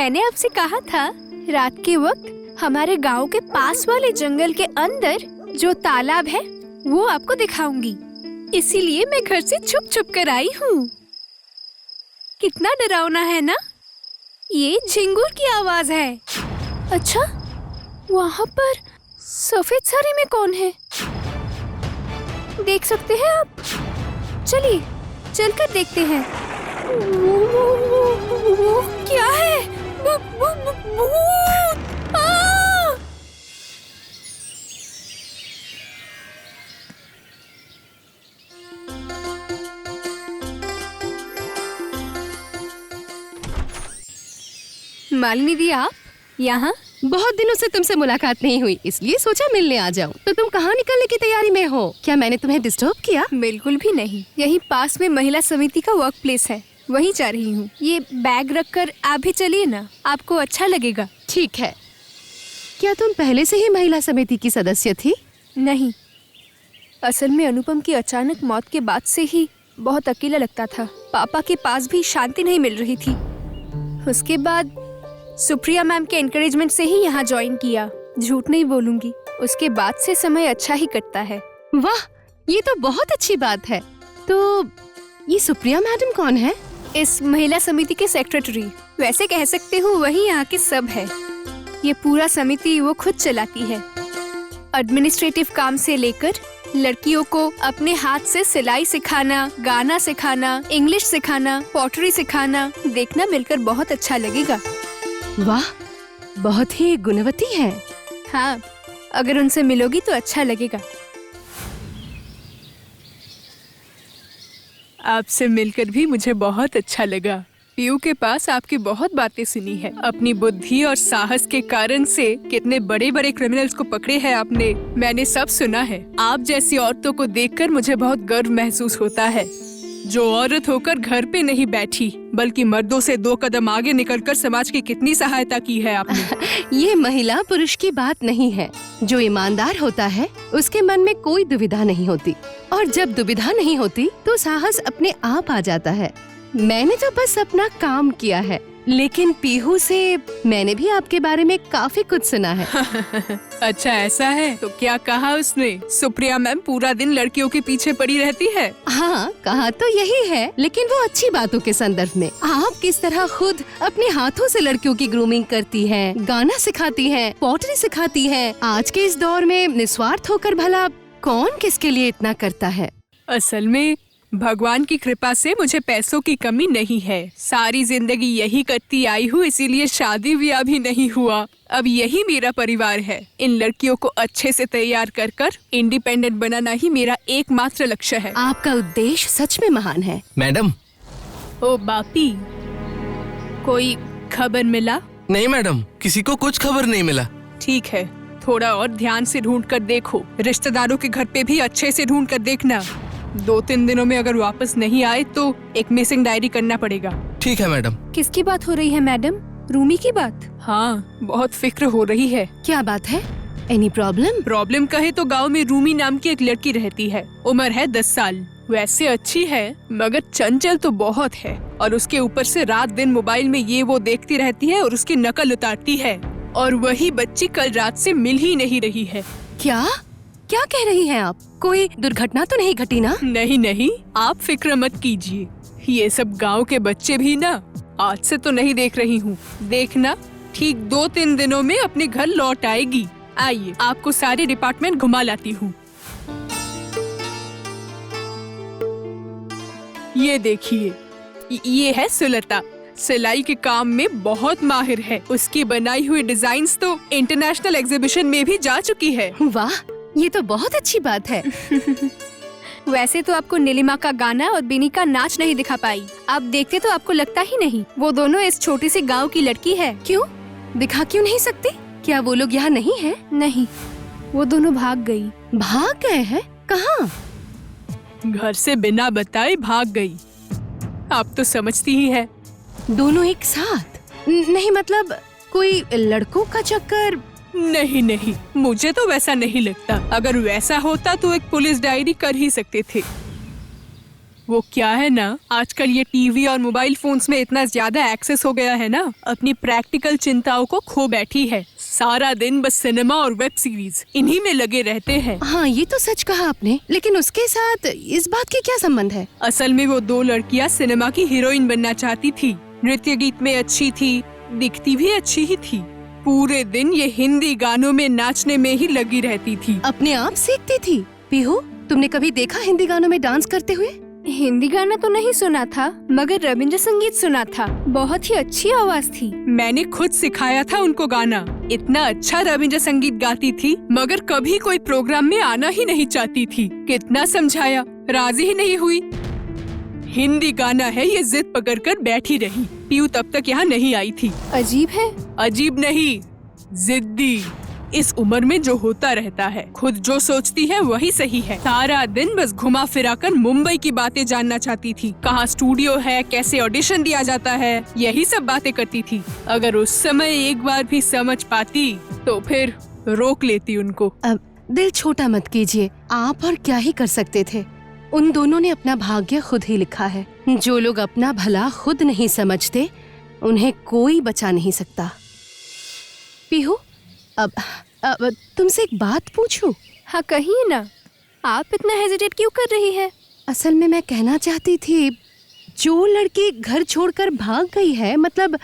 मैंने आपसे कहा था रात के वक्त हमारे गांव के पास वाले जंगल के अंदर जो तालाब है वो आपको दिखाऊंगी। इसीलिए मैं घर से छुप छुप कर आई हूँ। कितना डरावना है ना? ये झिंगुर की आवाज है। अच्छा, वहाँ पर सफेद साड़ी में कौन है? देख सकते हैं आप? चलिए चलकर देखते हैं। वो क्या है? भूत! मालिनी दी, आप यहाँ? बहुत दिनों से तुमसे मुलाकात नहीं हुई, इसलिए सोचा मिलने आ जाऊं। तो तुम कहाँ निकलने की तैयारी में हो? क्या मैंने तुम्हें डिस्टर्ब किया? बिल्कुल भी नहीं। यहीं पास में महिला समिति का वर्क प्लेस है, वहीं जा रही हूँ। ये बैग रखकर आप भी चलिए ना, आपको अच्छा लगेगा। ठीक है। क्या तुम पहले से ही महिला समिति की सदस्य थी? नहीं, असल में अनुपम की अचानक मौत के बाद से ही बहुत अकेला लगता था। पापा के पास भी शांति नहीं मिल रही थी। उसके बाद सुप्रिया मैम के एनकरेजमेंट से ही यहाँ ज्वाइन किया। झूठ नहीं बोलूंगी, उसके बाद से समय अच्छा ही कटता है। वाह, ये तो बहुत अच्छी बात है। तो ये सुप्रिया मैडम कौन है? इस महिला समिति के सेक्रेटरी, वैसे कह सकते हो वही यहाँ के सब है। ये पूरा समिति वो खुद चलाती है। एडमिनिस्ट्रेटिव काम से लेकर लड़कियों को अपने हाथ से सिलाई सिखाना, गाना सिखाना, इंग्लिश सिखाना, पॉटरी सिखाना, देखना मिलकर बहुत अच्छा लगेगा। वाह, बहुत ही गुणवती है। हाँ, अगर उनसे मिलोगी तो अच्छा लगेगा। आपसे मिलकर भी मुझे बहुत अच्छा लगा। पीयू के पास आपकी बहुत बातें सुनी है। अपनी बुद्धि और साहस के कारण से कितने बड़े बड़े क्रिमिनल्स को पकड़े हैं आपने, मैंने सब सुना है। आप जैसी औरतों को देखकर मुझे बहुत गर्व महसूस होता है, जो औरत होकर घर पे नहीं बैठी बल्कि मर्दों से 2 कदम आगे निकलकर समाज की कितनी सहायता की है आपने। ये महिला पुरुष की बात नहीं है। जो ईमानदार होता है उसके मन में कोई दुविधा नहीं होती, और जब दुविधा नहीं होती तो साहस अपने आप आ जाता है। मैंने तो बस अपना काम किया है, लेकिन पीहू से मैंने भी आपके बारे में काफी कुछ सुना है। अच्छा, ऐसा है? तो क्या कहा उसने? सुप्रिया मैम पूरा दिन लड़कियों के पीछे पड़ी रहती है। हाँ, कहा तो यही है, लेकिन वो अच्छी बातों के संदर्भ में। आप किस तरह खुद अपने हाथों से लड़कियों की ग्रूमिंग करती हैं, गाना सिखाती हैं, पॉटरी सिखाती हैं। आज के इस दौर में निस्वार्थ होकर भला कौन किसके लिए इतना करता है? असल में भगवान की कृपा से मुझे पैसों की कमी नहीं है। सारी जिंदगी यही करती आई हूँ, इसीलिए शादी ब्याह भी नहीं हुआ। अब यही मेरा परिवार है। इन लड़कियों को अच्छे से तैयार कर कर इंडिपेंडेंट बनाना ही मेरा एकमात्र लक्ष्य है। आपका उद्देश्य सच में महान है। मैडम। ओ बापी, कोई खबर मिला? नहीं मैडम, किसी को कुछ खबर नहीं मिला। ठीक है, थोड़ा और ध्यान से ढूंढ कर देखो। रिश्तेदारों के घर पे भी अच्छे से ढूंढ कर देखना। 2-3 दिनों में अगर वापस नहीं आए तो एक मिसिंग डायरी करना पड़ेगा। ठीक है मैडम। किसकी बात हो रही है मैडम? रूमी की बात? हाँ, बहुत फिक्र हो रही है। क्या बात है? Any problem? प्रॉब्लम कहे तो गांव में रूमी नाम की एक लड़की रहती है। उम्र है 10 साल। वैसे अच्छी है मगर चंचल तो बहुत है, और उसके ऊपर से रात दिन मोबाइल में ये वो देखती रहती है और उसकी नकल उतारती है। और वही बच्ची कल रात से मिल ही नहीं रही है। क्या क्या कह रही हैं आप? कोई दुर्घटना तो नहीं घटी ना? नहीं नहीं, आप फिक्र मत कीजिए। ये सब गांव के बच्चे भी ना आज से तो नहीं देख रही हूँ। देखना, ठीक 2-3 दिनों में अपने घर लौट आएगी। आइए, आपको सारे डिपार्टमेंट घुमा लाती हूँ। ये देखिए, ये है सुलता। सिलाई के काम में बहुत माहिर है। उसकी बनाई हुई डिजाइन्स तो इंटरनेशनल एग्जीबिशन में भी जा चुकी है। वाह, ये तो बहुत अच्छी बात है। वैसे तो आपको नीलिमा का गाना और बिनी का नाच नहीं दिखा पाई। आप देखते तो आपको लगता ही नहीं वो दोनों इस छोटी सी गांव की लड़की है। क्यों दिखा क्यों नहीं सकती? क्या वो लोग यहाँ नहीं हैं? नहीं, वो दोनों भाग गई। भाग गए हैं? कहाँ? घर से बिना बताए भाग गई। आप तो समझती ही है। दोनों एक साथ? नहीं, मतलब कोई लड़कों का चक्कर? नहीं नहीं, मुझे तो वैसा नहीं लगता। अगर वैसा होता तो एक पुलिस डायरी कर ही सकते थे। वो क्या है ना, आजकल ये टीवी और मोबाइल फोन्स में इतना ज्यादा एक्सेस हो गया है ना, अपनी प्रैक्टिकल चिंताओं को खो बैठी है। सारा दिन बस सिनेमा और वेब सीरीज इन्हीं में लगे रहते हैं। हाँ, ये तो सच कहा आपने, लेकिन उसके साथ इस बात की क्या संबंध है? असल में वो 2 लड़कियां सिनेमा की हीरोइन बनना चाहती थी। नृत्य गीत में अच्छी थी, दिखती भी अच्छी ही थी। पूरे दिन ये हिंदी गानों में नाचने में ही लगी रहती थी। अपने आप सीखती थी। पीहू, तुमने कभी देखा हिंदी गानों में डांस करते हुए? हिंदी गाना तो नहीं सुना था, मगर रविंद्र संगीत सुना था। बहुत ही अच्छी आवाज थी। मैंने खुद सिखाया था उनको गाना। इतना अच्छा रविंद्र संगीत गाती थी, मगर कभी कोई प्रोग्राम में आना ही नहीं चाहती थी। कितना समझाया, राजी ही नहीं हुई। हिंदी गाना है ये जिद पकड़कर बैठी रही। पीयू तब तक यहाँ नहीं आई थी। अजीब है। अजीब नहीं, जिद्दी। इस उम्र में जो होता रहता है, खुद जो सोचती है वही सही है। सारा दिन बस घुमा फिरा कर मुंबई की बातें जानना चाहती थी। कहाँ स्टूडियो है, कैसे ऑडिशन दिया जाता है, यही सब बातें करती थी। अगर उस समय एक बार भी समझ पाती तो फिर रोक लेती उनको। अब दिल छोटा मत कीजिए, आप और क्या ही कर सकते थे। उन दोनों ने अपना भाग्य खुद ही लिखा है। जो लोग अपना भला खुद नहीं समझते, उन्हें कोई बचा नहीं सकता। पीहू, अब तुमसे एक बात पूछूं? हाँ, कहिए ना। आप इतना हेजिटेट क्यों कर रही है? असल में मैं कहना चाहती थी, जो लड़की घर छोड़कर भाग गई है, मतलब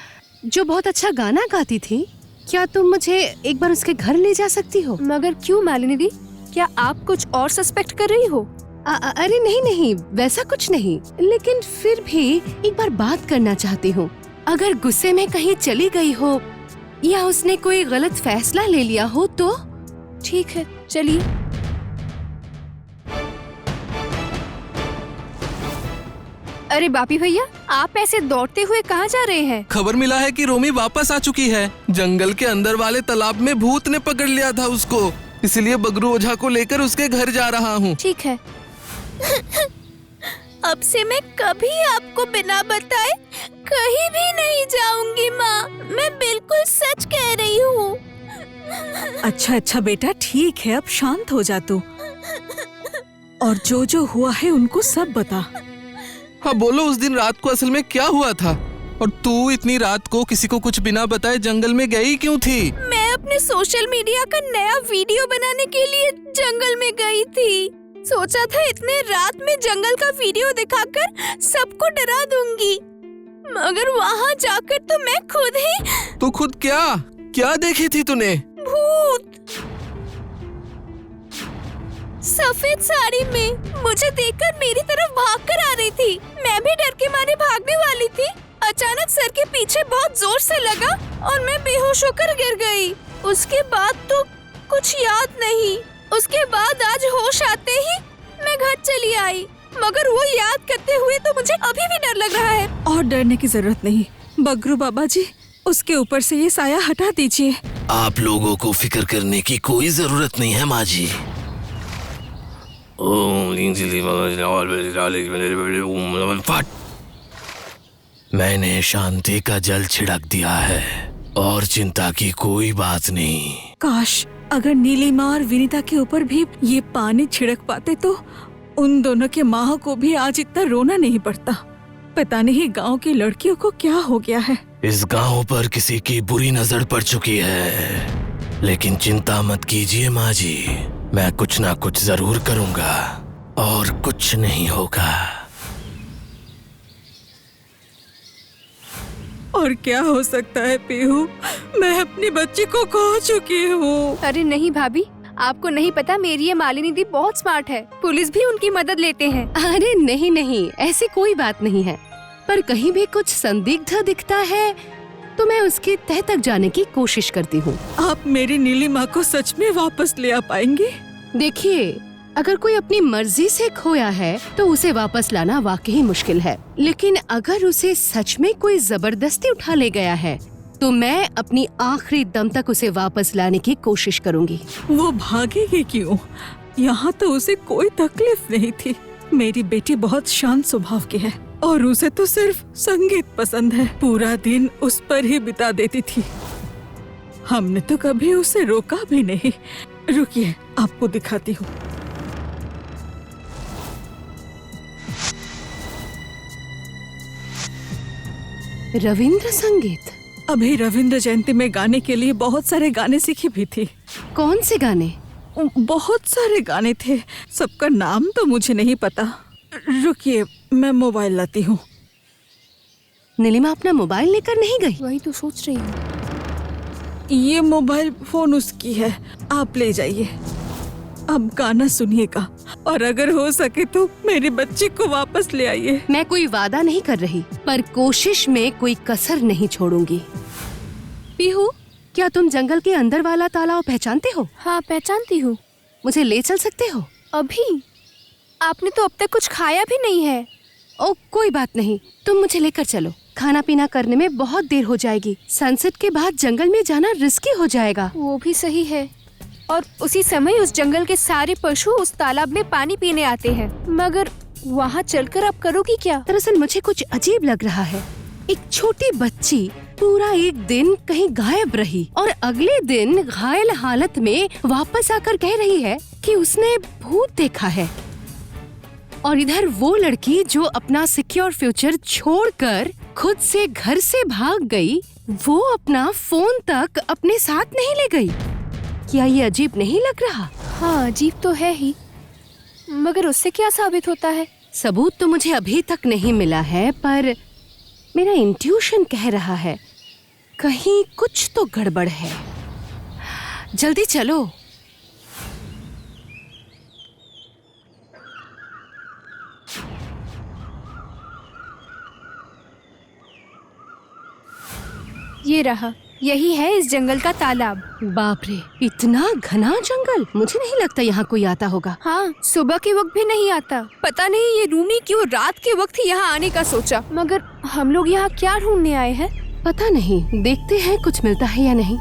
जो बहुत अच्छा गाना गाती थी, क्या तुम मुझे एक बार उसके घर ले जा सकती हो? मगर क्यों मालिनी दी, क्या आप कुछ और सस्पेक्ट कर रही हो? अरे नहीं, वैसा कुछ नहीं, लेकिन फिर भी एक बार बात करना चाहती हूँ। अगर गुस्से में कहीं चली गई हो या उसने कोई गलत फैसला ले लिया हो तो? ठीक है, चलिए। अरे बापी भैया, आप ऐसे दौड़ते हुए कहाँ जा रहे हैं? खबर मिला है कि रोमी वापस आ चुकी है। जंगल के अंदर वाले तालाब में भूत ने पकड़ लिया था उसको, इसलिए बगरू ओझा को लेकर उसके घर जा रहा हूँ। ठीक है। अब से मैं कभी आपको बिना बताए कहीं भी नहीं जाऊंगी माँ, मैं बिल्कुल सच कह रही हूँ। अच्छा बेटा, ठीक है, अब शांत हो जा तू, और जो हुआ है उनको सब बता। हाँ बोलो, उस दिन रात को असल में क्या हुआ था? और तू इतनी रात को किसी को कुछ बिना बताए जंगल में गई क्यों थी? मैं अपने सोशल मीडिया का नया वीडियो बनाने के लिए जंगल में गई थी। सोचा था इतने रात में जंगल का वीडियो दिखाकर सबको डरा दूंगी, मगर वहाँ जाकर तो मैं खुद ही। तो खुद क्या देखी थी तूने? भूत सफेद साड़ी में मुझे देखकर मेरी तरफ भागकर आ रही थी। मैं भी डर के मारे भागने वाली थी। अचानक सर के पीछे बहुत जोर से लगा और मैं बेहोश होकर गिर गई। उसके बाद तो कुछ याद नहीं। उसके बाद आज होश आते ही मैं घर चली आई, मगर वो याद करते हुए तो मुझे अभी भी डर लग रहा है। और डरने की जरूरत नहीं बगरू बाबा जी, उसके ऊपर से ये साया हटा दीजिए। आप लोगों को फिक्र करने की कोई जरूरत नहीं है माँ जी। मैंने शांति का जल छिड़क दिया है और चिंता की कोई बात नहीं। काश अगर नीलिमा और विनीता के ऊपर भी ये पानी छिड़क पाते तो उन दोनों के माँ को भी आज इतना रोना नहीं पड़ता। पता नहीं गांव की लड़कियों को क्या हो गया है। इस गांव पर किसी की बुरी नजर पड़ चुकी है, लेकिन चिंता मत कीजिए माँ जी, मैं कुछ ना कुछ जरूर करूँगा और कुछ नहीं होगा। और क्या हो सकता है पीहू, मैं अपनी बच्ची को खो चुकी हूँ। अरे नहीं भाभी, आपको नहीं पता, मेरी ये मालिनी दी बहुत स्मार्ट है। पुलिस भी उनकी मदद लेते हैं। अरे नहीं, ऐसी कोई बात नहीं है, पर कहीं भी कुछ संदिग्ध दिखता है तो मैं उसके तह तक जाने की कोशिश करती हूँ। आप मेरी नीलिमा को सच में वापस ले आ पाएंगे? देखिए, अगर कोई अपनी मर्जी से खोया है तो उसे वापस लाना वाकई मुश्किल है, लेकिन अगर उसे सच में कोई जबरदस्ती उठा ले गया है तो मैं अपनी आखिरी दम तक उसे वापस लाने की कोशिश करूंगी। वो भागेगी क्यों? यहाँ तो उसे कोई तकलीफ नहीं थी। मेरी बेटी बहुत शांत स्वभाव की है और उसे तो सिर्फ संगीत पसंद है। पूरा दिन उस पर ही बिता देती थी। हमने तो कभी उसे रोका भी नहीं। रुकिए, आपको दिखाती हूँ। रविंद्र संगीत? अभी रविंद्र जयंती में गाने के लिए बहुत सारे गाने सीखी भी थी। कौन से गाने? बहुत सारे गाने थे, सबका नाम तो मुझे नहीं पता। रुकिए, मैं मोबाइल लाती हूँ। नीलिमा अपना मोबाइल लेकर नहीं गई? वही तो सोच रही हूँ। ये मोबाइल फोन उसकी है, आप ले जाइए। अब गाना सुनिएगा और अगर हो सके तो मेरे बच्चे को वापस ले आइए। मैं कोई वादा नहीं कर रही, पर कोशिश में कोई कसर नहीं छोड़ूंगी। पीहू, क्या तुम जंगल के अंदर वाला तालाब पहचानते हो? हाँ, पहचानती हूँ। मुझे ले चल सकते हो? अभी? आपने तो अब तक कुछ खाया भी नहीं है। ओ, कोई बात नहीं, तुम मुझे लेकर चलो। खाना पीना करने में बहुत देर हो जाएगी। सनसेट के बाद जंगल में जाना रिस्की हो जाएगा। वो भी सही है। और उसी समय उस जंगल के सारे पशु उस तालाब में पानी पीने आते हैं। मगर वहाँ चलकर आप करोगी क्या? दरअसल मुझे कुछ अजीब लग रहा है। एक छोटी बच्ची पूरा एक दिन कहीं गायब रही और अगले दिन घायल हालत में वापस आकर कह रही है कि उसने भूत देखा है। और इधर वो लड़की जो अपना सिक्योर फ्यूचर छोड़कर खुद से घर से भाग गई, वो अपना फोन तक अपने साथ नहीं ले गई। क्या ये अजीब नहीं लग रहा? हाँ, अजीब तो है ही, मगर उससे क्या साबित होता है? सबूत तो मुझे अभी तक नहीं मिला है, पर मेरा इंट्यूशन कह रहा है कहीं कुछ तो गड़बड़ है। जल्दी चलो। ये रहा, यही है इस जंगल का तालाब। बाप रे, इतना घना जंगल! मुझे नहीं लगता यहाँ कोई आता होगा। हाँ, सुबह के वक्त भी नहीं आता। पता नहीं ये रूमी क्यों रात के वक्त ही यहाँ आने का सोचा। मगर हम लोग यहाँ क्या ढूंढने आए हैं? पता नहीं, देखते हैं कुछ मिलता है या नहीं।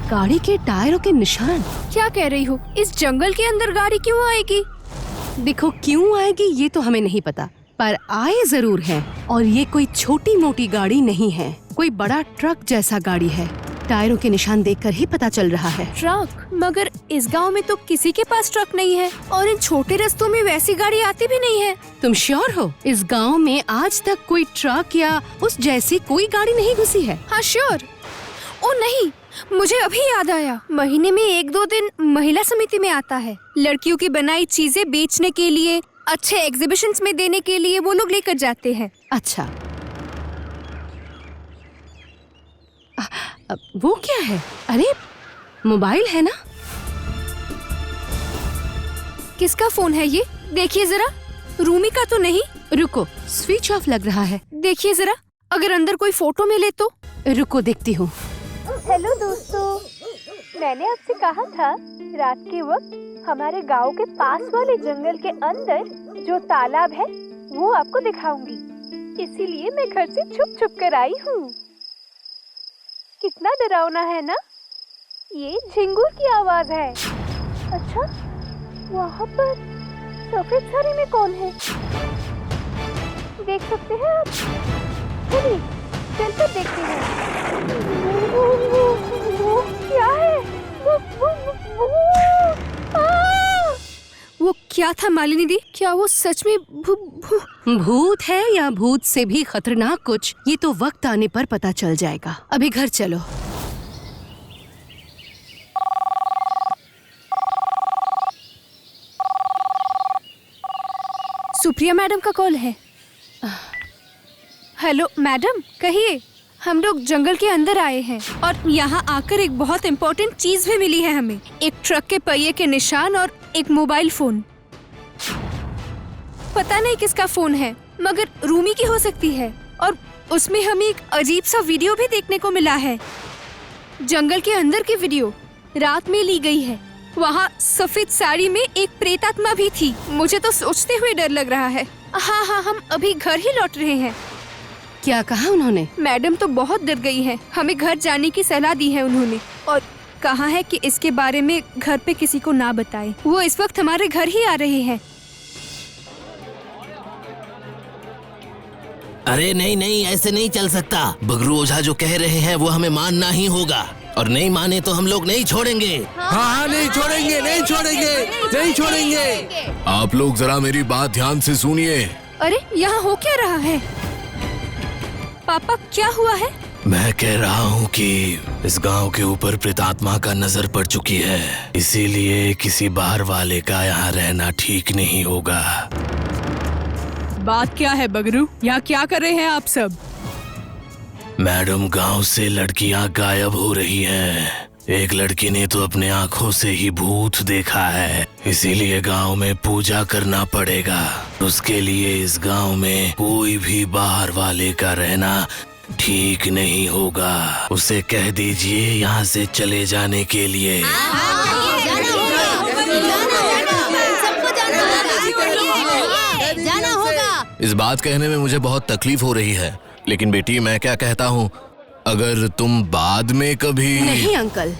गाड़ी के टायरों के निशान। क्या कह रही हो? इस जंगल के अंदर गाड़ी क्यों आएगी? देखो, क्यों आएगी ये तो हमें नहीं पता, पर आए जरूर है। और ये कोई छोटी मोटी गाड़ी नहीं है, कोई बड़ा ट्रक जैसा गाड़ी है। टायरों के निशान देखकर ही पता चल रहा है। ट्रक? मगर इस गांव में तो किसी के पास ट्रक नहीं है और इन छोटे रास्तों में वैसी गाड़ी आती भी नहीं है। तुम श्योर हो? इस गांव में आज तक कोई ट्रक या उस जैसी कोई गाड़ी नहीं घुसी है? हाँ, श्योर। ओ नहीं, मुझे अभी याद आया। महीने में 1-2 दिन महिला समिति में आता है। लड़कियों की बनाई चीजें बेचने के लिए, अच्छे एग्जीबिशंस में देने के लिए वो लोग लेकर जाते हैं। अच्छा, वो क्या है? अरे, मोबाइल है ना? किसका फोन है ये? देखिए जरा। रूमी का तो नहीं? रुको, स्विच ऑफ लग रहा है। देखिए जरा, अगर अंदर कोई फोटो मिले तो। रुको, देखती हूँ। हेलो दोस्तों, मैंने आपसे कहा था रात के वक्त हमारे गांव के पास वाले जंगल के अंदर जो तालाब है वो आपको दिखाऊंगी। इसीलिए मैं घर से छुप छुप कर आई हूँ। कितना डरावना है ना? ये झिंगुर की आवाज है। अच्छा, वहाँ पर सफेद साड़ी में कौन है? देख सकते हैं आप? चलिए चलकर देखते हैं। वो क्या है? वो क्या था मालिनी दी? क्या वो सच में भूत है या भूत से भी खतरनाक कुछ, ये तो वक्त आने पर पता चल जाएगा। अभी घर चलो। सुप्रिया मैडम का कॉल है। हेलो मैडम, कहिए। हम लोग जंगल के अंदर आए हैं और यहाँ आकर एक बहुत इम्पोर्टेंट चीज भी मिली है हमें। एक ट्रक के पहिए के निशान और एक मोबाइल फोन। पता नहीं किसका फोन है, मगर रूमी की हो सकती है। और उसमें हमें एक अजीब सा वीडियो भी देखने को मिला है। जंगल के अंदर की वीडियो रात में ली गई है। वहाँ सफेद साड़ी में एक प्रेतात्मा भी थी। मुझे तो सोचते हुए डर लग रहा है। हाँ, हम अभी घर ही लौट रहे हैं। क्या कहा उन्होंने? मैडम तो बहुत डर गई है। हमें घर जाने की सलाह दी है उन्होंने और कहा है कि इसके बारे में घर पे किसी को ना बताएं। वो इस वक्त हमारे घर ही आ रहे हैं। अरे नहीं, ऐसे नहीं चल सकता। बगरू ओझा जो कह रहे हैं वो हमें मानना ही होगा, और नहीं माने तो हम लोग नहीं छोड़ेंगे। हाँ, नहीं छोड़ेंगे। आप लोग जरा मेरी बात ध्यान से सुनिए। अरे, यहाँ हो क्या रहा है? पापा क्या हुआ है? मैं कह रहा हूँ कि इस गांव के ऊपर प्रेतात्मा का नजर पड़ चुकी है, इसीलिए किसी बाहर वाले का यहाँ रहना ठीक नहीं होगा। बात क्या है बगरू? यहाँ क्या कर रहे हैं आप सब? मैडम, गांव से लड़कियां गायब हो रही हैं। एक लड़की ने तो अपने आंखों से ही भूत देखा है, इसीलिए गांव में पूजा करना पड़ेगा। उसके लिए इस गांव में कोई भी बाहर वाले का रहना ठीक नहीं होगा। उसे कह दीजिए यहाँ से चले जाने के लिए। जाना होगा। इस बात कहने में मुझे बहुत तकलीफ हो रही है, लेकिन बेटी मैं क्या कहता हूँ, अगर तुम बाद में कभी। नहीं अंकल,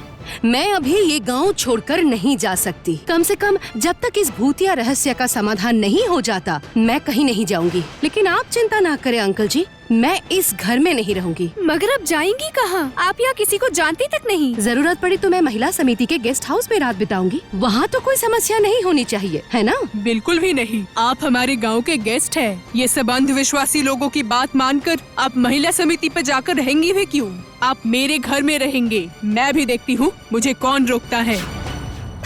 मैं अभी ये गांव छोड़कर नहीं जा सकती। कम से कम जब तक इस भूतिया रहस्य का समाधान नहीं हो जाता, मैं कहीं नहीं जाऊंगी। लेकिन आप चिंता ना करें अंकल जी, मैं इस घर में नहीं रहूंगी। मगर अब जाएंगी कहाँ? आप यहाँ किसी को जानती तक नहीं। जरूरत पड़ी तो मैं महिला समिति के गेस्ट हाउस में रात बिताऊंगी। वहाँ तो कोई समस्या नहीं होनी चाहिए, है ना? बिल्कुल भी नहीं। आप हमारे गांव के गेस्ट हैं। ये सब अंधविश्वासी लोगों की बात मानकर आप महिला समिति पर जाकर रहेंगी भी क्यों? आप मेरे घर में रहेंगे। मैं भी देखती हूँ मुझे कौन रोकता है।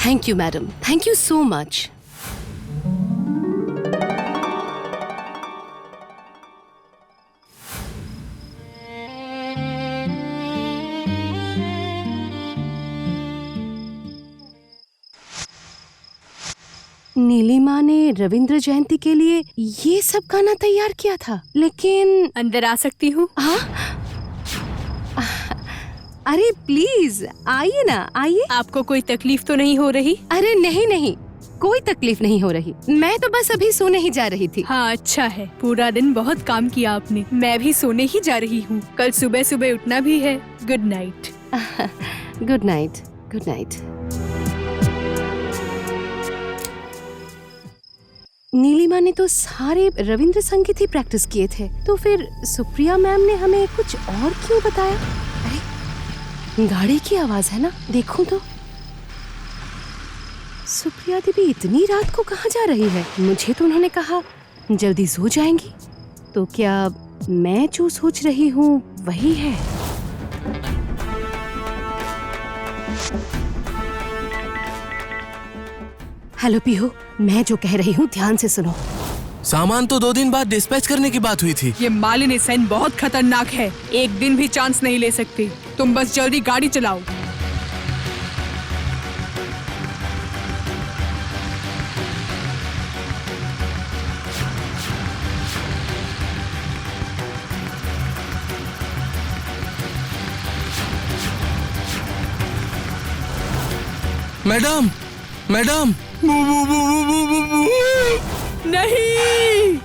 Thank you madam, thank you so much. Neelima ने रविंद्र जयंती के लिए ये सब गाना तैयार किया था, लेकिन अंदर आ सकती हूँ? हाँ? अरे प्लीज आइए ना, आइए। आपको कोई तकलीफ तो नहीं हो रही? अरे नहीं नहीं, कोई तकलीफ नहीं हो रही। मैं तो बस अभी सोने ही जा रही थी। हाँ अच्छा है, पूरा दिन बहुत काम किया आपने। मैं भी सोने ही जा रही हूँ, कल सुबह सुबह उठना भी है। Good night. Good night, good night. Neelima ने तो सारे रविंद्र संगीत ही प्रैक्टिस किए थे, तो फिर सुप्रिया मैम ने हमें कुछ और क्यों बताया? अरे गाड़ी की आवाज है ना, देखूं तो। सुप्रिया दीदी इतनी रात को कहाँ जा रही है? मुझे तो उन्होंने कहा जल्दी सो जाएंगी, तो क्या मैं जो सोच रही हूँ वही है? हेलो पीहू, मैं जो कह रही हूँ ध्यान से सुनो। सामान तो 2 दिन बाद डिस्पैच करने की बात हुई थी। ये मालिनी सेन बहुत खतरनाक है, एक दिन भी चांस नहीं ले सकती। तुम बस जल्दी गाड़ी चलाओ। मैडम, मैडम, नहीं,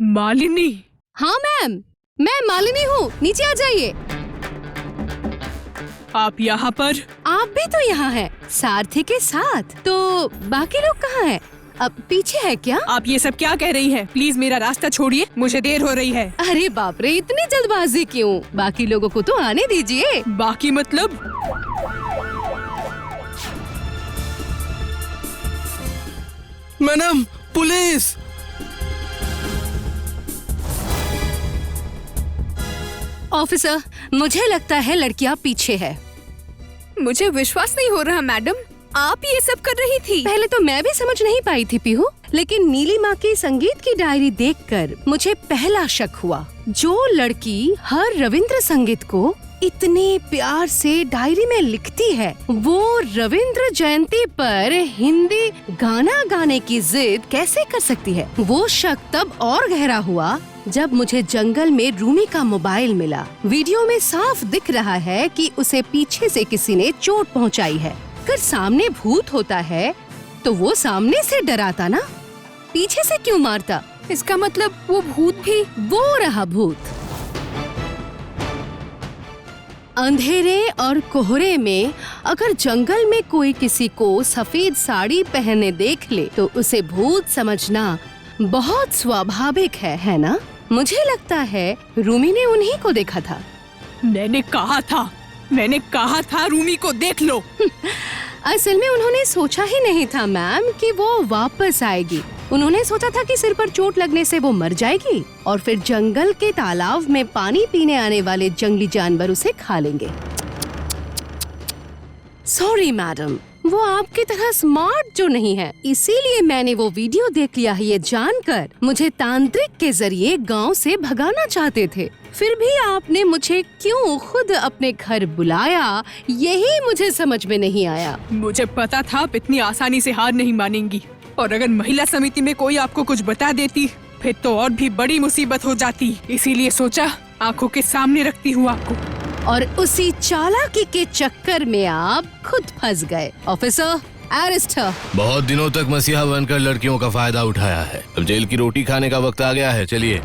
मालिनी। हाँ मैम, मैं मालिनी हूँ, नीचे आ जाइए। आप यहाँ पर? आप भी तो यहाँ हैं, सारथी के साथ। तो बाकी लोग कहाँ हैं? अब पीछे है क्या? आप ये सब क्या कह रही हैं? प्लीज मेरा रास्ता छोड़िए, मुझे देर हो रही है। अरे बाप रे, इतनी जल्दबाजी क्यों? बाकी लोगों को तो आने दीजिए। बाकी मतलब? Madam, police! ऑफिसर, मुझे लगता है लड़कियाँ पीछे है। मुझे विश्वास नहीं हो रहा मैडम, आप ये सब कर रही थी। पहले तो मैं भी समझ नहीं पाई थी पीहू, लेकिन नीलिमा की संगीत की डायरी देखकर मुझे पहला शक हुआ। जो लड़की हर रविंद्र संगीत को इतने प्यार से डायरी में लिखती है, वो रविंद्र जयंती पर हिंदी गाना गाने की जिद कैसे कर सकती है? वो शक तब और गहरा हुआ जब मुझे जंगल में रूमी का मोबाइल मिला। वीडियो में साफ दिख रहा है कि उसे पीछे से किसी ने चोट पहुंचाई है। अगर सामने भूत होता है तो वो सामने से डराता ना, पीछे से क्यों मारता? इसका मतलब वो भूत भी? वो रहा भूत। अंधेरे और कोहरे में अगर जंगल में कोई किसी को सफेद साड़ी पहने देख ले तो उसे भूत समझना बहुत स्वाभाविक है ना? मुझे लगता है रूमी ने उन्हीं को देखा था। मैंने कहा था रूमी को देख लो। असल में उन्होंने सोचा ही नहीं था मैम कि वो वापस आएगी। उन्होंने सोचा था कि सिर पर चोट लगने से वो मर जाएगी और फिर जंगल के तालाब में पानी पीने आने वाले जंगली जानवर उसे खा लेंगे। सॉरी मैडम, वो आपकी तरह स्मार्ट जो नहीं है, इसीलिए मैंने वो वीडियो देख लिया है ये जानकर मुझे तांत्रिक के जरिए गांव से भगाना चाहते थे। फिर भी आपने मुझे क्यों खुद अपने घर बुलाया, यही मुझे समझ में नहीं आया। मुझे पता था आप इतनी आसानी से हार नहीं मानेंगी, और अगर महिला समिति में कोई आपको कुछ बता देती फिर तो और भी बड़ी मुसीबत हो जाती। इसीलिए सोचा आंखों के सामने रखती हूँ आपको। और उसी चालाकी के चक्कर में आप खुद फंस गए। Officer, arrest her। बहुत दिनों तक मसीहा बनकर लड़कियों का फायदा उठाया है, अब जेल की रोटी खाने का वक्त आ गया है। चलिए।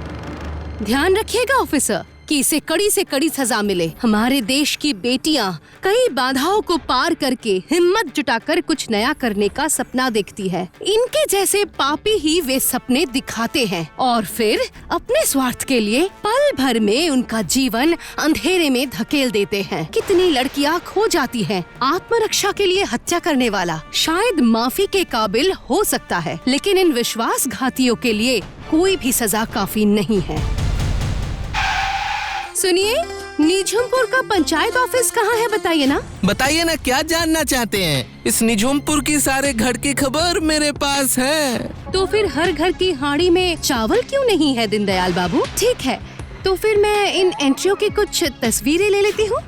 ध्यान रखिएगा ऑफिसर कि इसे कड़ी से कड़ी सजा मिले। हमारे देश की बेटियां कई बाधाओं को पार करके हिम्मत जुटाकर कुछ नया करने का सपना देखती है। इनके जैसे पापी ही वे सपने दिखाते हैं और फिर अपने स्वार्थ के लिए पल भर में उनका जीवन अंधेरे में धकेल देते हैं। कितनी लड़कियां खो जाती हैं। आत्मरक्षा के लिए हत्या करने वाला शायद माफी के काबिल हो सकता है, लेकिन इन विश्वासघातियों के लिए कोई भी सजा काफी नहीं है। सुनिए, निझुमपुर का पंचायत ऑफिस कहाँ है बताइए ना। बताइए ना, क्या जानना चाहते हैं? इस निझुमपुर की सारे घर की खबर मेरे पास है। तो फिर हर घर की हांडी में चावल क्यों नहीं है दीनदयाल बाबू? ठीक है, तो फिर मैं इन एंट्रियों की कुछ तस्वीरें ले लेती हूँ।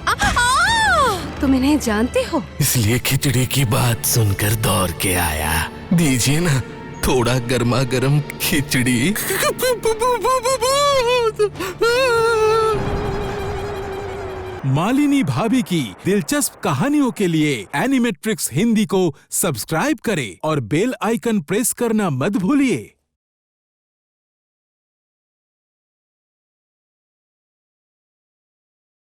तुम इन्हें जानते हो? इसलिए खिचड़ी की बात सुनकर दौड़ के आया। दीजिए ना थोड़ा गर्मा गर्म खिचड़ी। मालिनी भाभी की दिलचस्प कहानियों के लिए एनिमेट्रिक्स हिंदी को सब्सक्राइब करें और बेल आइकन प्रेस करना मत भूलिए।